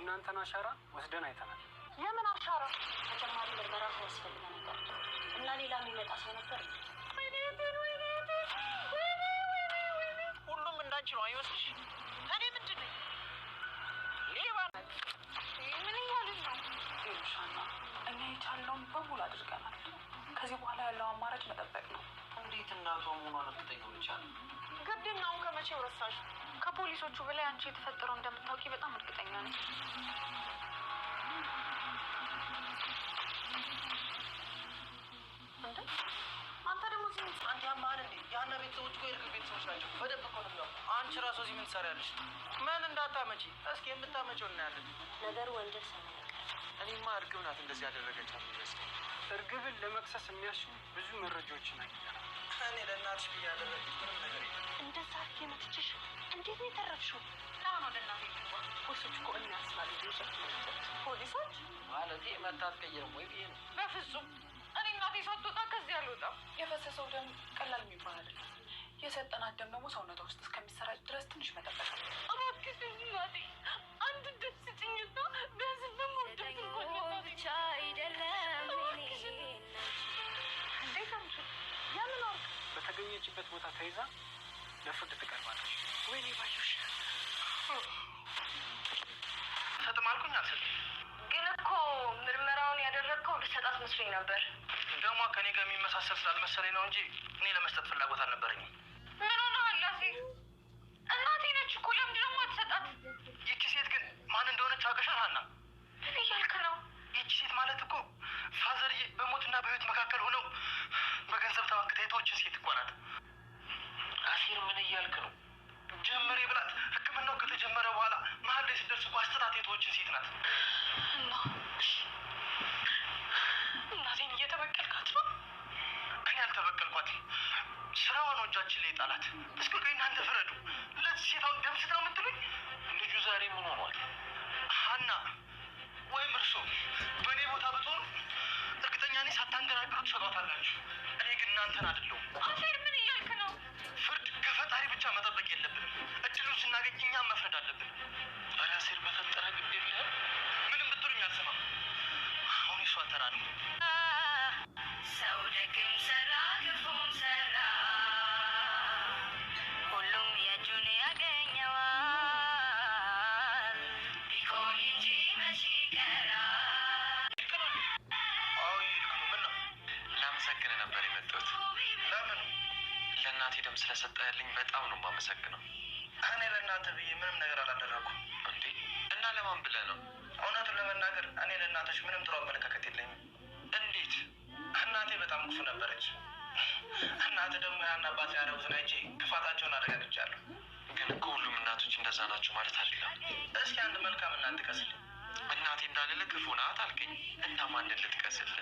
የእናንተን አሻራ ወስደን አይተናል። የምን አሻራ? ተጨማሪ ምርመራ ያስፈልገ ነበር እና ሌላ የሚመጣ ሰው ነበር። ሁሉም እንዳንቺ ነው አይመስልሽ? እኔ ምንድን ነኝ? ሌባ ምን እያልን ነው? ሻና እኛ የቻልነውን በሙሉ አድርገናል። ከዚህ በኋላ ያለው አማራጭ መጠበቅ ነው። እንዴት እናቷ መሆኗን ልትጠይቀው ይቻላል? ግድናውን ከመቼው ረሳሽ? ከፖሊሶቹ በላይ አንቺ የተፈጠረው እንደምታውቂ በጣም እርግጠኛ ነኝ። አንተ ደግሞ እዚህ አንተ ያማን እንዴ? ያና ቤተሰቦች እኮ የእርግብ ቤተሰቦች ናቸው። በደንብ እኮ ነው የሚያውቁ። አንቺ ራሱ እዚህ ምን ትሰሪያለሽ? ምን እንዳታመጪ እስኪ የምታመጪው እናያለን። ነገሩ ወንጀል ሰማያል። እኔማ እርግብ ናት እንደዚህ ያደረገቻት ይመስለኝ። እርግብን ለመክሰስ የሚያስችሉ ብዙ መረጃዎችን አግኝተናል። እኔ ለእናትሽ ብዬ ያደረግኩት ምንም ነገር የለም። እንደዛ አድርጌ መትችሽ እንዴት ነው የተረፍሽው? ለአሁን ወደ እናቴ ይገባ። ፖሊሶች እኮ እናያስላል ፖሊሶች ማለቴ መታት ቀይርም ወይ ብዬ ነው። በፍጹም እኔ እናቴ ሳትወጣ ከዚህ አልወጣም። የፈሰሰው ደም ቀላል የሚባል አይደለም። የሰጠናት ደም ደግሞ ሰውነቷ ውስጥ እስከሚሰራጭ ድረስ ትንሽ መጠበቅ ነው። እባክሽ እናቴ አንድ ደስ ስጭኝና ቢያንስ ደግሞ ብቻ አይደለም እንዴት አምሽ የምን ወርቅ በተገኘችበት ቦታ ተይዛ ለፍርድ ትቀርባለች። ወይኔ ባዩሽ ሰጥም አልኩኝ አልሰጥም። ግን እኮ ምርመራውን ያደረግከው ልሰጣት መስሎኝ ነበር። ደግሞ ከኔ ጋር የሚመሳሰል ስላልመሰለኝ ነው እንጂ እኔ ለመስጠት ፍላጎት አልነበረኝም። ምን ሆነሃል አሴር? እናቴ ነች እኮ ለምንድን ነው የማትሰጣት? ይቺ ሴት ግን ማን እንደሆነች አውቀሻል ሀና? ምን እያልክ ነው? ይቺ ሴት ማለት እኮ ፋዘርዬ በሞትና በህይወት መካከል ሆነው በገንዘብ ተመክታ የተወችን ሴት እኮ ናት። አሴር ምን እያልክ ነው? ጀመሬ ብላት ሕክምናው ከተጀመረ በኋላ መሀል ላይ ስደርስ እኮ አስተታት የተወችን ሴት ናት። እና እናቴን እየተበቀልካት ነው? እኔ አልተበቀልኳትም። ስራዋን እጃችን ላይ ጣላት። እስኪ ቆይ እናንተ ፍረዱ። ለዚህ ሴት አሁን ደም ስጠው የምትሉኝ? ልጁ ዛሬ ምን ሆኗል? ሀና ወይም እርሶ በእኔ ቦታ ብትሆኑ እርግጠኛ ነኝ ሳታንገራግሩ ትሰጧታላችሁ። እኔ ግን እናንተን አይደለሁም። አሴር ምን እያልክ ነው? ፍርድ ከፈጣሪ ብቻ መጠበቅ የለብንም። እድሉን ስናገኝ እኛም መፍረድ አለብን። ኧረ አሴር በፈጠረ ግድ የለህም። ምንም ብትሉኝ አልሰማም። አሁን የሷ ተራ ነው። ሰው ደግም ሰራ ክፉም ሰራ ሁሉም የእጁን ያገኘዋል። ቢሆን እንጂ መች ይቀራል። አዎ ይልክ ነው። ምን ነው? ላመሰግን ነበር የመጣሁት። ለምን? ለእናቴ ደም ስለሰጠህልኝ በጣም ነው የማመሰግነው። እኔ ለእናንተ ብዬ ምንም ነገር አላደረኩም። እንዴ እና ለማን ብለህ ነው? እውነቱን ለመናገር እኔ ለእናቶች ምንም ጥሩ አመለካከት የለኝም። እንዴት? እናቴ በጣም ክፉ ነበረች። እናቴ ደግሞ ያን አባት ያደረጉትን አይቼ ክፋታቸውን አረጋግጫለሁ። ግን እኮ ሁሉም እናቶች እንደዛ ናቸው ማለት አይደለም። እስኪ አንድ መልካም እናት ጥቀስልኝ። እናቴ እንዳልልህ ክፉ ናት አልከኝ እና ማንን ልጥቀስልህ?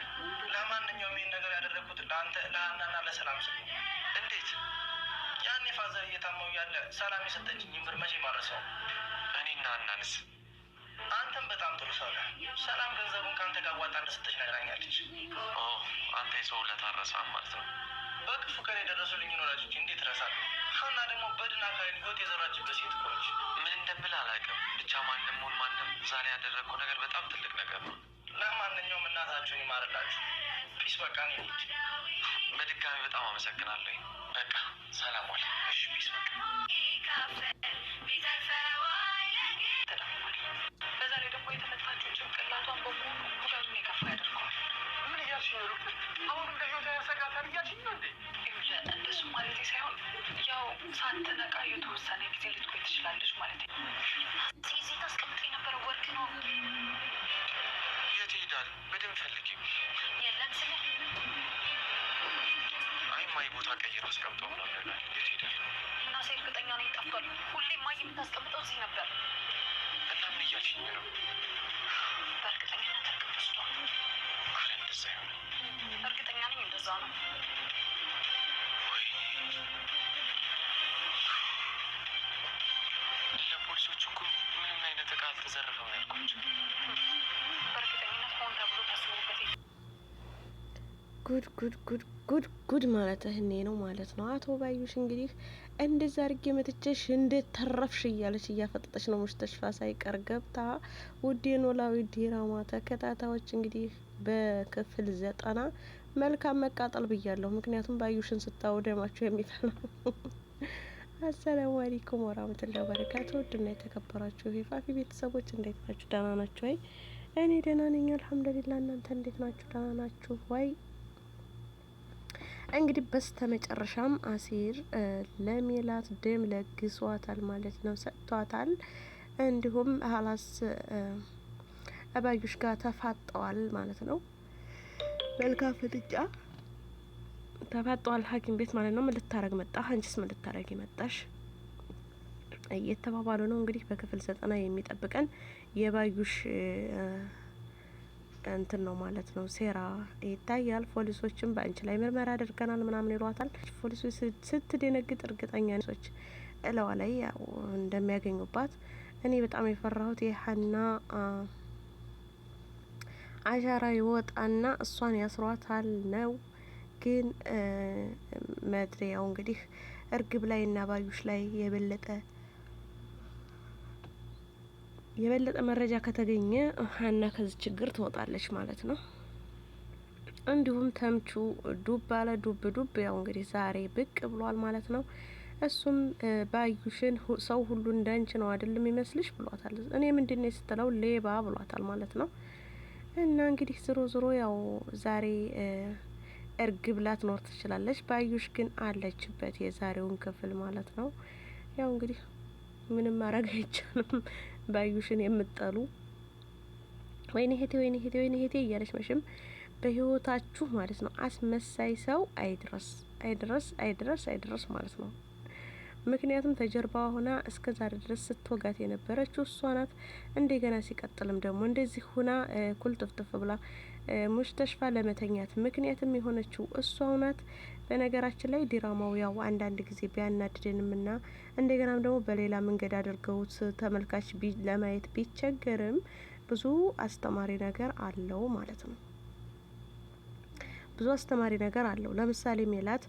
ለማንኛውም ይህን ነገር ያደረግኩት ለአንተ ለሀናና ለሰላም ስል። እንዴት? ያኔ ፋዘር እየታመው ያለ ሰላም የሰጠችኝ ብር መቼ ማረሰው? እኔና እናንስ? አንተም በጣም ጥሩ ሰው ነህ። ሰላም ገንዘቡን ከአንተ ጋር ዋጣ እንደሰጠች ነግራኛለች። አንተ የሰው ውለታ አትረሳም ማለት ነው። በክፉ ቀን የደረሱልኝ ወላጆች እንዴት እረሳለሁ? ሀና ደግሞ በድን አካባቢ ህይወት የዘራችበት ሴት እኮ ነች። ምን እንደምልህ አላውቅም። ብቻ ማንም ሆን ማንም ዛሬ ያደረግከው ነገር በጣም ትልቅ ነገር ነው። ለማንኛውም እናታችሁን ይማርላችሁ። ፒስ። በቃ እኔ ልሂድ። በድጋሚ በጣም አመሰግናለሁ። በቃ ሰላም ዋል። እሺ ፒስ። በቃ ተደምሟል። በዛ ላይ ደግሞ የተመታችው ጭንቅላቷን በሙሉ ጉዳቱን የከፋ ያደርገዋል። ምን እያልሽኝ ነው? አሁን እንደ ህይወት ያሰጋታል እያልሽኝ ነው እንዴ? እንደሱ ማለት ሳይሆን ያው ሳትነቃ የተወሰነ ጊዜ ልትቆይ ትችላለች ማለት ነው። እዚህ ታስቀምጦ የነበረው ወርቅ ነው። የት ይሄዳል? በደንብ ፈልጊው። የለም ስለ አይ ማይ ቦታ ቀይሮ አስቀምጠው ነው ይላል። የት ይሄዳል? እናሴ እርግጠኛ ነኝ ጠፍቷል። ሁሌም ማይ የምታስቀምጠው እዚህ ነበር። እና ምን እያልሽኝ ነው? በእርግጠኝነት እርግጥ ወስዷል። አረ እንደዛ ይሆናል። እርግጠኛ ነኝ እንደዛ ነው። ለፖሊሶች እኮ ምንም አይነት እቃ አልተዘረፈም ያልኳቸው። በእርግጠኝነት ሆን ተብሎ ታስቦበት ጉድ ማለት እህኔ ነው ማለት ነው። አቶ ባዩሽ እንግዲህ እንደዛ አድርጌ መትቼሽ እንዴት ተረፍሽ እያለች እያፈጠጠች ነው ሙሽተሽፋ ሳይቀር ገብታ። ውድ የኖላዊ ድራማ ተከታታዮች እንግዲህ በክፍል 90 መልካም መቃጠል ብያለሁ። ምክንያቱም ባዩሽን ስታው ደማችሁ የሚፈላው። አሰላሙ አለይኩም ወራህመቱላሂ ወበረካቱ። ውድና የተከበራችሁ የፋፊ ቤተሰቦች እንዴት ናችሁ? ደህና ናችሁ ወይ? እኔ ደህና ነኝ አልሐምዱሊላህ። እናንተ እንዴት ናችሁ? ደህና ናችሁ ወይ? እንግዲህ በስተመጨረሻም አሲር ለሜላት ደም ለግሷታል ማለት ነው፣ ሰጥቷታል። እንዲሁም ሀላስ አባዩሽ ጋር ተፋጠዋል ማለት ነው። መልካም ፍጥጫ ተፋጠዋል ሐኪም ቤት ማለት ነው። ምን ልታረግ መጣ? አንቺስ ምን ልታረጊ መጣሽ? እየተባባሉ ነው እንግዲህ በክፍል 90 የሚጠብቀን የባዩሽ እንትን ነው ማለት ነው። ሴራ ይታያል። ፖሊሶችም በአንቺ ላይ ምርመራ አድርገናል ምናምን ይሏታል። ፖሊሶች ስትደነግጥ እርግጠኛ ነች እለዋ ላይ ያው እንደሚያገኙባት። እኔ በጣም የፈራሁት የሀና አሻራ ይወጣና እሷን ያስሯታል ነው። ግን መድሪያው እንግዲህ እርግብ ላይ እና ባዩሽ ላይ የበለጠ መረጃ ከተገኘ ሀና ከዚህ ችግር ትወጣለች ማለት ነው። እንዲሁም ተምቹ ዱብ አለ ዱብ ያው እንግዲህ ዛሬ ብቅ ብሏል ማለት ነው። እሱም ባዩሽን ሰው ሁሉ እንዳንቺ ነው አይደለም ይመስልሽ ብሏታል። እኔ ምንድነው ስትለው ሌባ ብሏታል ማለት ነው። እና እንግዲህ ዝሮ ያው ዛሬ እርግብ ላትኖር ትችላለች። ባዩሽ ግን አለችበት የዛሬውን ክፍል ማለት ነው። ያው እንግዲህ ምንም ማድረግ አይቻልም። ባዩሽን የምትጠሉ ወይኔ ሄቴ እያለች መሽም በህይወታችሁ ማለት ነው አስመሳይ ሰው አይድረስ ማለት ነው። ምክንያቱም ተጀርባ ሆና እስከ ዛሬ ድረስ ስትወጋት የነበረችው እሷ ናት። እንደገና ሲቀጥልም ደግሞ እንደዚህ ሁና ኩልጥፍጥፍ ብላ ሙሽተሽፋ ለመተኛት ምክንያትም የሆነችው እሷው ናት። በነገራችን ላይ ዲራማው ያው አንዳንድ ጊዜ ቢያናድደንም እና እንደገናም ደግሞ በሌላ መንገድ አድርገውት ተመልካች ለማየት ቢቸገርም ብዙ አስተማሪ ነገር አለው ማለት ነው። ብዙ አስተማሪ ነገር አለው። ለምሳሌ ሜላት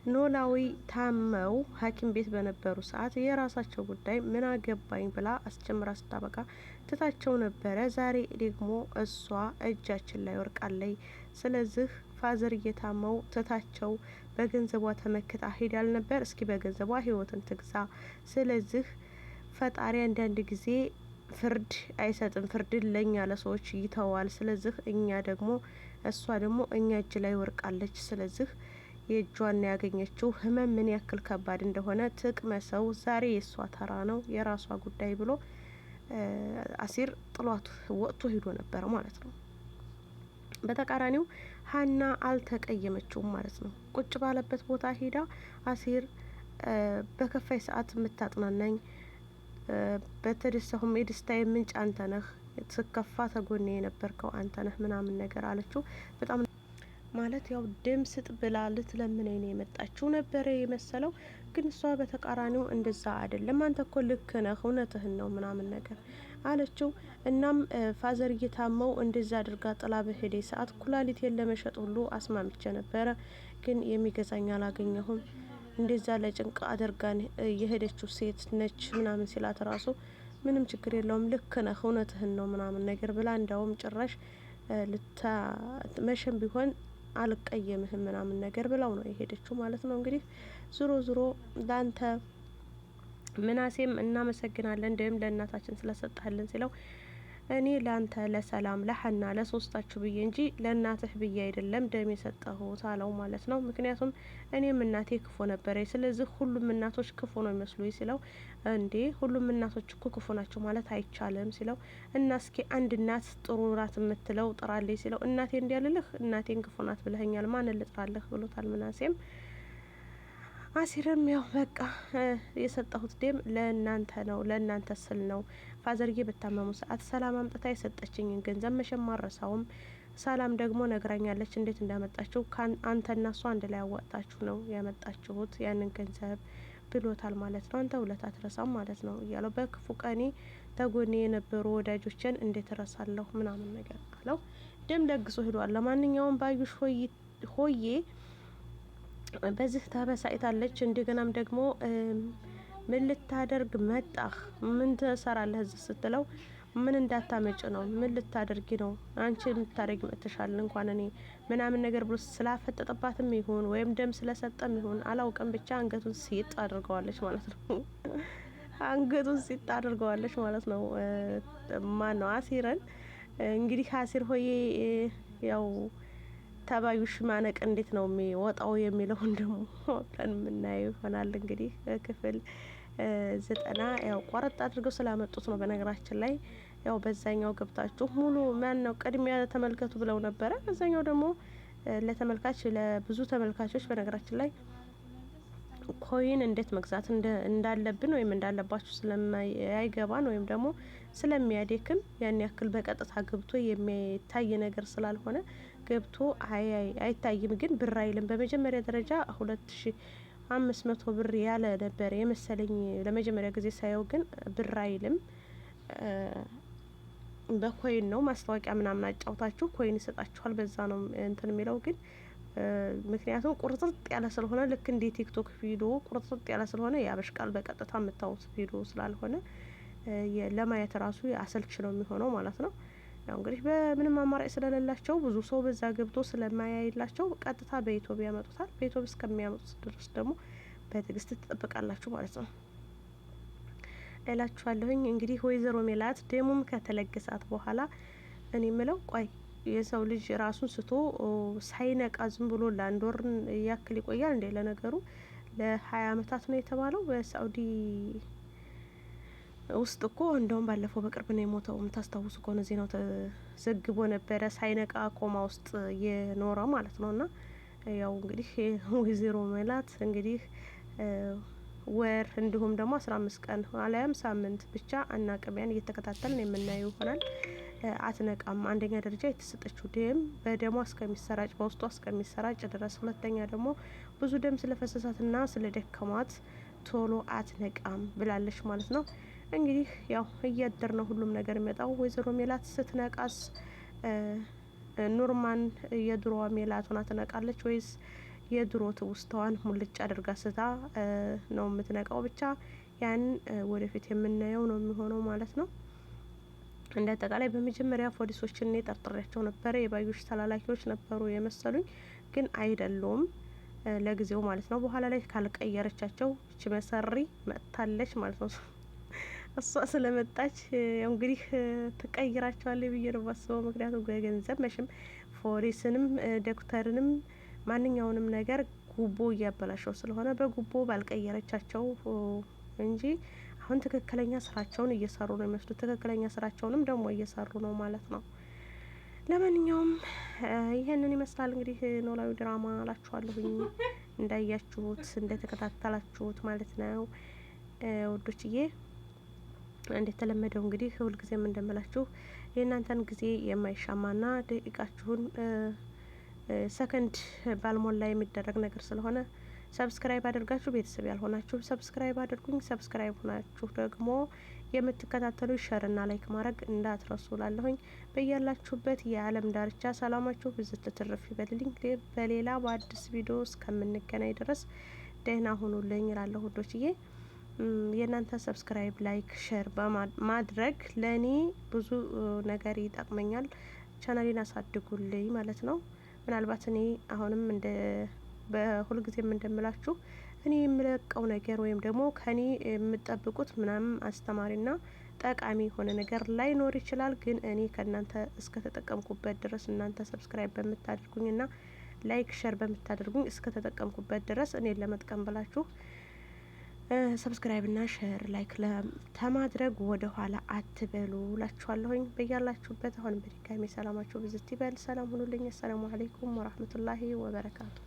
ኖላዊ ታመው ሐኪም ቤት በነበሩ ሰዓት የራሳቸው ጉዳይ ምን አገባኝ ብላ አስጀምራ ስታበቃ ትታቸው ነበረ። ዛሬ ደግሞ እሷ እጃችን ላይ ወርቃለይ። ስለዚህ ፋዘር እየታመው ትታቸው በገንዘቧ ተመክታ ሄዳል ነበር። እስኪ በገንዘቧ ህይወትን ትግዛ። ስለዚህ ፈጣሪ አንዳንድ ጊዜ ፍርድ አይሰጥም፣ ፍርድን ለኛ ለሰዎች ይተዋል። ስለዚህ እኛ ደግሞ እሷ ደግሞ እኛ እጅ ላይ ወርቃለች። ስለዚህ የእጇን ያገኘችው ህመም ምን ያክል ከባድ እንደሆነ ትቅመሰው። ዛሬ የእሷ ተራ ነው፣ የራሷ ጉዳይ ብሎ አሲር ጥሏት ወጥቶ ሄዶ ነበር ማለት ነው። በተቃራኒው ሀና አልተቀየመችውም ማለት ነው። ቁጭ ባለበት ቦታ ሄዳ አሲር በከፋይ ሰዓት የምታጥናናኝ በተደሰሁም የደስታዬ ምንጭ አንተ ነህ፣ ስከፋ ተጎኔ የነበርከው አንተ ነህ ምናምን ነገር አለችው። በጣም ማለት ያው ደም ስጥ ብላ ልትለምነኝ ነው የመጣችው ነበረ የመሰለው። ግን እሷ በተቃራኒው እንደዛ አይደለም፣ አንተ እኮ ልክ ነህ፣ እውነትህን ነው ምናምን ነገር አለችው። እናም ፋዘር እየታመው እንደዛ አድርጋ ጥላ በሄደ ሰዓት ኩላሊቴን ለመሸጥ ሁሉ አስማምቼ ነበረ፣ ግን የሚገዛኝ አላገኘሁም። እንደዛ ለጭንቅ አድርጋን የሄደችው ሴት ነች ምናምን ሲላት ራሱ ምንም ችግር የለውም ልክ ነህ፣ እውነትህን ነው ምናምን ነገር ብላ እንዳውም ጭራሽ መሸም ቢሆን አልቀየምህም ምናምን ነገር ብላው ነው የሄደችው ማለት ነው። እንግዲህ ዙሮ ላንተ ምናሴም እናመሰግናለን ደም ለእናታችን ስለሰጣልን ሲለው እኔ ላንተ ለሰላም ለሀና ለሶስታችሁ ብዬ እንጂ ለእናትህ ብዬ አይደለም ደም የሰጠሁት አለው ማለት ነው። ምክንያቱም እኔም እናቴ ክፉ ነበረ፣ ስለዚህ ሁሉም እናቶች ክፉ ነው ይመስሉ ሲለው እንዴ ሁሉም እናቶች እኮ ክፉ ናቸው ማለት አይቻልም ሲለው እና እስኪ አንድ እናት ጥሩ ናት የምትለው ጥራልኝ ሲለው እናቴ እንዲያልልህ እናቴን ክፉ ናት ብለኸኛል ማንን ልጥራልህ ብሎታል ምናሴም። አሲርም ያው በቃ የሰጠሁት ደም ለእናንተ ነው፣ ለእናንተ ስል ነው። ፋዘርዬ በታመሙ ሰዓት ሰላም አምጥታ የሰጠችኝን ገንዘብ መቼም አልረሳውም። ሰላም ደግሞ ነግራኛለች እንዴት እንዳመጣችሁ፣ አንተና እሷ አንድ ላይ ያወጣችሁ ነው ያመጣችሁት ያንን ገንዘብ ብሎታል ማለት ነው። አንተ ውለታ አትረሳም ማለት ነው እያለው በክፉ ቀኔ ተጎኔ የነበሩ ወዳጆችን እንዴት እረሳለሁ ምናምን ነገር አለው። ደም ለግሶ ሄዷል። ለማንኛውም ባዩሽ ሆይ ሆዬ በዚህ ተበሳጭታለች። እንደገናም ደግሞ ምን ልታደርግ መጣህ? ምን ትሰራለህ እዚህ ስትለው ምን እንዳታመጭ ነው? ምን ልታደርጊ ነው? አንቺ ልታደርጊ መጥተሻል እንኳን እኔ ምናምን ነገር ብሎ ስላፈጠጠባትም ይሁን ወይም ደም ስለሰጠም ይሁን አላውቅም፣ ብቻ አንገቱን ሲጥ አድርገዋለች ማለት ነው። አንገቱን ሲጥ አድርገዋለች ማለት ነው። ማን ነው? አሲረን እንግዲህ አሲር ሆዬ ያው ተባዩሽ ማነቅ እንዴት ነው የሚወጣው የሚለውን ደግሞ ብለን የምናየው ይሆናል። እንግዲህ ክፍል 90 ያው ቆረጥ አድርገው ስላመጡት ነው። በነገራችን ላይ ያው በዛኛው ገብታችሁ ሙሉ ማን ነው ቅድሚያ ተመልከቱ ብለው ነበረ። በዛኛው ደግሞ ለተመልካች ለብዙ ተመልካቾች በነገራችን ላይ ኮይን እንዴት መግዛት እንዳለብን ወይም እንዳለባችሁ ስለማይገባን ወይም ደግሞ ስለሚያደክም ያን ያክል በቀጥታ ገብቶ የሚታይ ነገር ስላልሆነ ገብቶ አይታይም፣ ግን ብር አይልም። በመጀመሪያ ደረጃ 2500 ብር ያለ ነበር የመሰለኝ ለመጀመሪያ ጊዜ ሳየው፣ ግን ብር አይልም። በኮይን ነው ማስታወቂያ ምናምን አጫውታችሁ ኮይን ይሰጣችኋል። በዛ ነው እንትን የሚለው ግን ምክንያቱም ቁርጥርጥ ያለ ስለሆነ ልክ እንደ ቲክቶክ ቪዲዮ ቁርጥርጥ ያለ ስለሆነ ያበሽቃል። በቀጥታ የምታዩት ቪዲዮ ስላልሆነ ለማየት ራሱ አሰልች ነው የሚሆነው ማለት ነው። ያው እንግዲህ በምንም አማራጭ ስለሌላቸው ብዙ ሰው በዛ ገብቶ ስለማያይላቸው ቀጥታ በኢትዮጵያ ያመጡታል። በኢትዮጵያ እስከሚያመጡት ድረስ ደግሞ በትዕግስት ትጠብቃላችሁ ማለት ነው እላችኋለሁኝ። እንግዲህ ወይዘሮ ሜላት ደሙም ከተለገሳት በኋላ እኔ ምለው ቆይ የሰው ልጅ ራሱን ስቶ ሳይነቃ ዝም ብሎ ለአንድ ወር ያክል ይቆያል እንዴ? ለነገሩ ለ20 አመታት ነው የተባለው በሳኡዲ ውስጥ እኮ እንደውም ባለፈው በቅርብ ነው የሞተው። የምታስታውሱ ከሆነ ዜናው ተዘግቦ ነበረ። ሳይነቃ ኮማ ውስጥ የኖረ ማለት ነው። እና ያው እንግዲህ ወይዘሮ ሜላት እንግዲህ ወር እንዲሁም ደግሞ 15 ቀን አለያም ሳምንት ብቻ አናቅሚያን እየተከታተልን የምናየው ይሆናል። አትነቃም። አንደኛ ደረጃ የተሰጠችው ደም በደሟ እስከሚሰራጭ በውስጧ እስከሚሰራጭ ድረስ፣ ሁለተኛ ደግሞ ብዙ ደም ስለፈሰሳትና ስለደከማት ቶሎ አትነቃም ብላለች ማለት ነው። እንግዲህ ያው እያደር ነው ሁሉም ነገር የሚመጣው። ወይዘሮ ሜላት ስትነቃስ ኑርማን የድሮዋ ሜላት ሆና ትነቃለች ወይስ የድሮ ትውስታዋን ሙልጭ አድርጋ ስታ ነው የምትነቃው? ብቻ ያን ወደፊት የምናየው ነው የሚሆነው ማለት ነው። እንደ አጠቃላይ በመጀመሪያ ፖሊሶችን እኔ ጠርጥሬያቸው ነበረ። የባዩሽ ተላላኪዎች ነበሩ የመሰሉኝ፣ ግን አይደሉም ለጊዜው ማለት ነው። በኋላ ላይ ካልቀየረቻቸው እቺ መሰሪ መጥታለች ማለት ነው። እሷ ስለመጣች ያው እንግዲህ ትቀይራቸዋለች ብዬ ነው የማስበው። ምክንያቱም ገንዘብ መቼም ፖሊስንም ዶክተርንም ማንኛውንም ነገር ጉቦ እያበላሸው ስለሆነ በጉቦ ባልቀየረቻቸው እንጂ አሁን ትክክለኛ ስራቸውን እየሰሩ ነው የሚመስሉት። ትክክለኛ ስራቸውንም ደግሞ እየሰሩ ነው ማለት ነው። ለማንኛውም ይሄንን ይመስላል እንግዲህ ኖላዊ ድራማ እላችኋለሁኝ። እንዳያችሁት እንደተከታተላችሁት ማለት ነው ውዶችዬ። እንደተለመደው እንግዲህ ሁልጊዜም እንደምላችሁ የእናንተን ጊዜ የማይሻማና ደቂቃችሁን ሰከንድ ባልሞላ የሚደረግ ነገር ስለሆነ ሰብስክራይብ አድርጋችሁ ቤተሰብ ያልሆናችሁ ሰብስክራይብ አድርጉኝ። ሰብስክራይብ ሆናችሁ ደግሞ የምትከታተሉ ሸርና ላይክ ማድረግ እንዳትረሱ ላለሁኝ። በያላችሁበት የዓለም ዳርቻ ሰላማችሁ ብዝት ትርፍ ይበልልኝ። በሌላ በአዲስ ቪዲዮ እስከምንገናኝ ድረስ ደህና ሁኑልኝ እላለሁ ውዶችዬ። የእናንተ ሰብስክራይብ ላይክ ሼር በማድረግ ለእኔ ብዙ ነገር ይጠቅመኛል። ቻናሌን አሳድጉልኝ ማለት ነው። ምናልባት እኔ አሁንም እንደ በሁልጊዜም እንደምላችሁ እኔ የምለቀው ነገር ወይም ደግሞ ከኔ የምጠብቁት ምናምን አስተማሪና ጠቃሚ የሆነ ነገር ላይኖር ይችላል። ግን እኔ ከእናንተ እስከ ተጠቀምኩበት ድረስ እናንተ ሰብስክራይብ በምታደርጉኝና ላይክ ሼር በምታደርጉኝ እስከ ተጠቀምኩበት ድረስ እኔን ለመጥቀም ብላችሁ ሰብስክራይብ እና ሼር ላይክ ለማድረግ ወደ ኋላ አትበሉ ላችኋለሁኝ። በያላችሁበት አሁን በድጋሚ ሰላማችሁ ብዝት ይበል። ሰላም ሁኑልኝ። አሰላሙ አለይኩም ወራህመቱላሂ ወበረካቱ።